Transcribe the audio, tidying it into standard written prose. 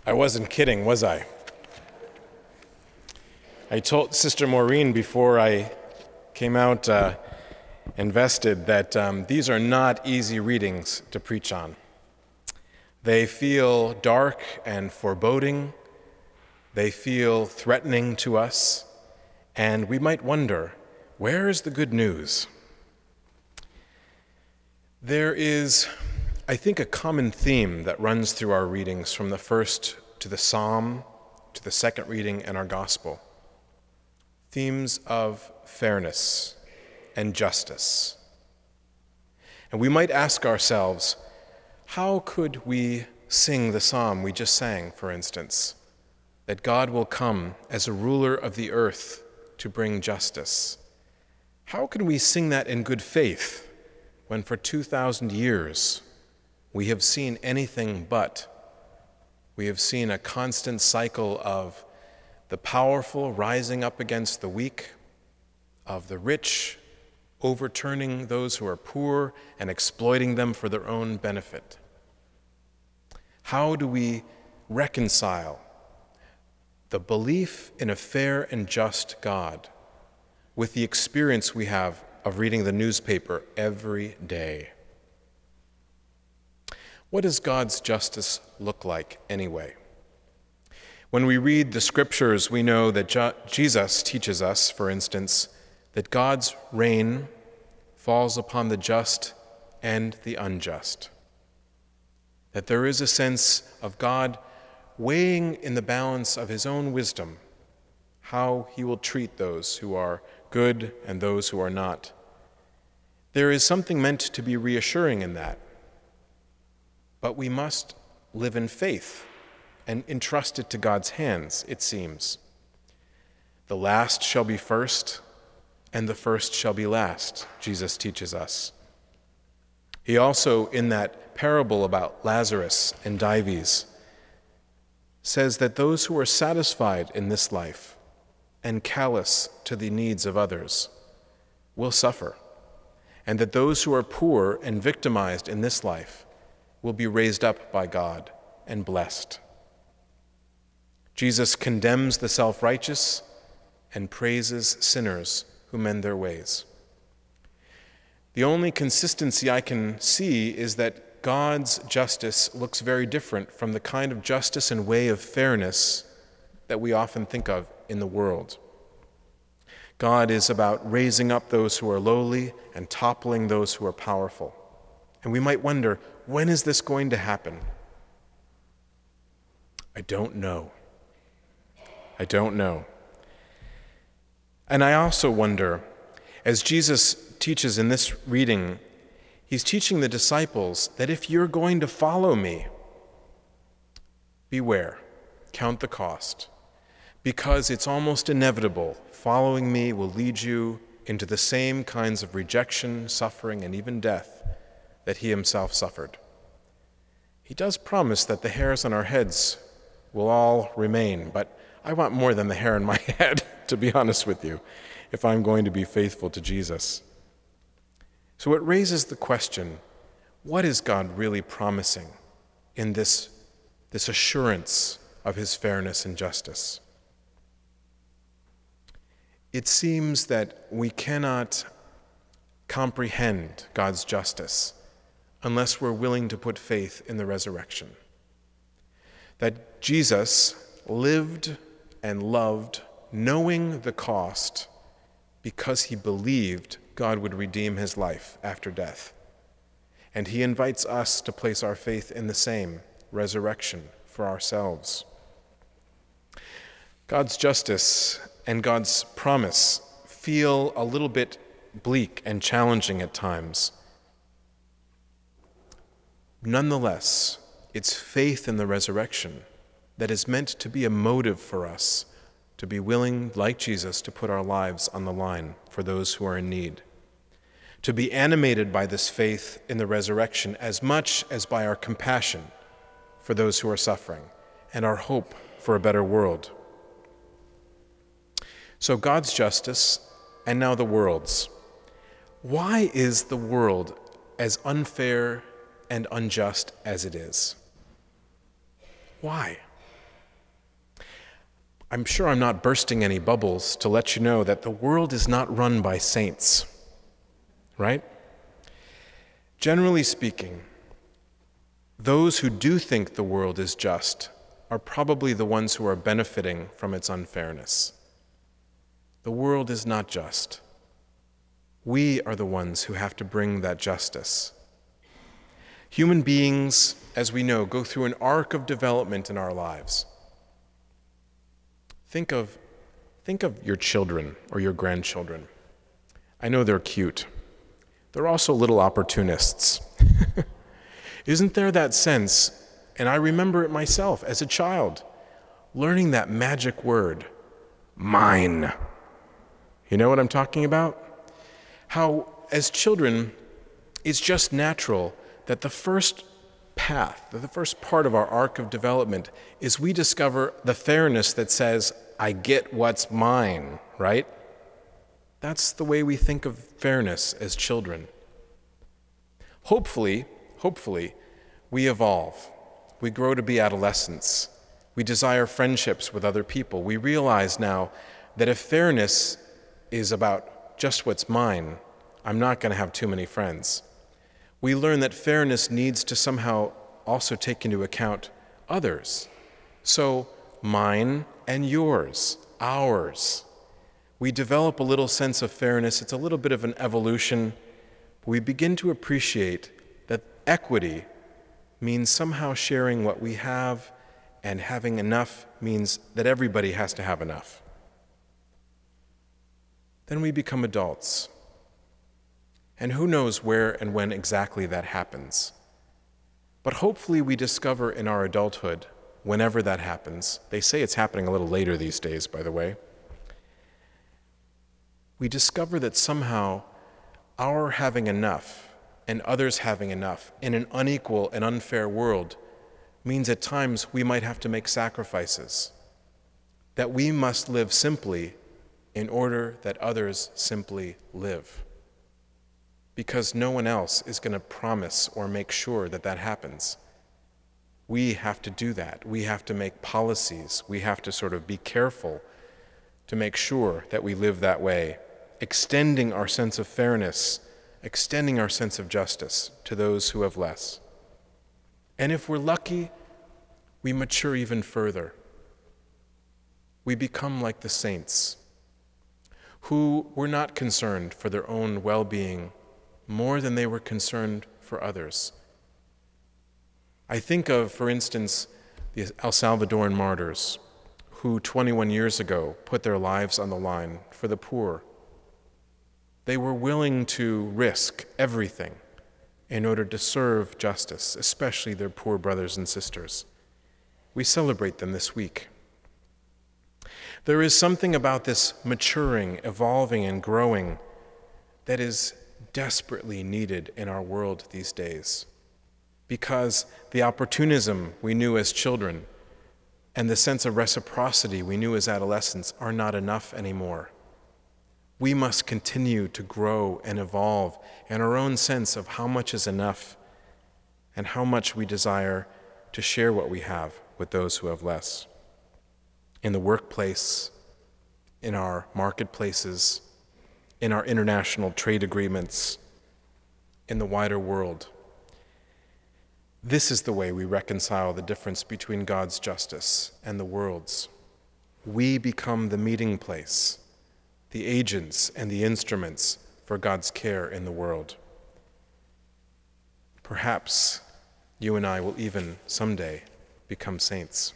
I wasn't kidding, was I? I told Sister Maureen before I came out invested that these are not easy readings to preach on. They feel dark and foreboding. They feel threatening to us. And we might wonder, where is the good news? There is, I think, a common theme that runs through our readings from the first to the Psalm, to the second reading and our Gospel. Themes of fairness and justice. And we might ask ourselves, how could we sing the psalm we just sang, for instance, that God will come as a ruler of the earth to bring justice? How can we sing that in good faith when for 2,000 years we have seen anything but? We have seen a constant cycle of the powerful rising up against the weak, of the rich overturning those who are poor and exploiting them for their own benefit. How do we reconcile the belief in a fair and just God with the experience we have of reading the newspaper every day? What does God's justice look like anyway? When we read the scriptures, we know that Jesus teaches us, for instance, that God's rain falls upon the just and the unjust. That there is a sense of God weighing in the balance of his own wisdom how he will treat those who are good and those who are not. There is something meant to be reassuring in that. But we must live in faith and entrust it to God's hands, it seems. The last shall be first, and the first shall be last, Jesus teaches us. He also, in that parable about Lazarus and Dives, says that those who are satisfied in this life and callous to the needs of others will suffer, and that those who are poor and victimized in this life will be raised up by God and blessed. Jesus condemns the self-righteous and praises sinners who mend their ways. The only consistency I can see is that God's justice looks very different from the kind of justice and way of fairness that we often think of in the world. God is about raising up those who are lowly and toppling those who are powerful. And we might wonder, when is this going to happen? I don't know. And I also wonder, as Jesus teaches in this reading, he's teaching the disciples that if you're going to follow me, beware, count the cost, because it's almost inevitable. Following me will lead you into the same kinds of rejection, suffering, and even death that he himself suffered. He does promise that the hairs on our heads will all remain, but I want more than the hair on my head, to be honest with you, if I'm going to be faithful to Jesus. So it raises the question, what is God really promising in this assurance of his fairness and justice? It seems that we cannot comprehend God's justice unless we're willing to put faith in the resurrection. That Jesus lived and loved knowing the cost because he believed God would redeem his life after death. And he invites us to place our faith in the same resurrection for ourselves. God's justice and God's promise feel a little bit bleak and challenging at times. Nonetheless, it's faith in the resurrection that is meant to be a motive for us to be willing, like Jesus, to put our lives on the line for those who are in need. To be animated by this faith in the resurrection as much as by our compassion for those who are suffering and our hope for a better world. So God's justice, and now the world's. Why is the world as unfair and unjust as it is? Why? I'm sure I'm not bursting any bubbles to let you know that the world is not run by saints, right? Generally speaking, those who do think the world is just are probably the ones who are benefiting from its unfairness. The world is not just. We are the ones who have to bring that justice. Human beings, as we know, go through an arc of development in our lives. Think of your children or your grandchildren. I know they're cute. They're also little opportunists. Isn't there that sense, and I remember it myself as a child, learning that magic word, mine. You know what I'm talking about? How, as children, it's just natural that the first path, that the first part of our arc of development is we discover the fairness that says, I get what's mine, right? That's the way we think of fairness as children. Hopefully, we evolve. We grow to be adolescents. We desire friendships with other people. We realize now that if fairness is about just what's mine, I'm not going to have too many friends. We learn that fairness needs to somehow also take into account others. So mine and yours, ours. We develop a little sense of fairness. It's a little bit of an evolution. We begin to appreciate that equity means somehow sharing what we have, and having enough means that everybody has to have enough. Then we become adults. And who knows where and when exactly that happens. But hopefully we discover in our adulthood, whenever that happens, they say it's happening a little later these days, by the way, we discover that somehow our having enough and others having enough in an unequal and unfair world means at times we might have to make sacrifices, that we must live simply in order that others simply live. Because no one else is going to promise or make sure that that happens. We have to do that. We have to make policies. We have to sort of be careful to make sure that we live that way, extending our sense of fairness, extending our sense of justice to those who have less. And if we're lucky, we mature even further. We become like the saints, who were not concerned for their own well-being more than they were concerned for others. I think of, for instance, the El Salvadoran martyrs, who 21 years ago put their lives on the line for the poor. They were willing to risk everything in order to serve justice, especially their poor brothers and sisters. We celebrate them this week. There is something about this maturing, evolving, and growing that is desperately needed in our world these days, because the opportunism we knew as children and the sense of reciprocity we knew as adolescents are not enough anymore. We must continue to grow and evolve in our own sense of how much is enough and how much we desire to share what we have with those who have less. In the workplace, in our marketplaces, in our international trade agreements, in the wider world. This is the way we reconcile the difference between God's justice and the world's. We become the meeting place, the agents and the instruments for God's care in the world. Perhaps you and I will even someday become saints.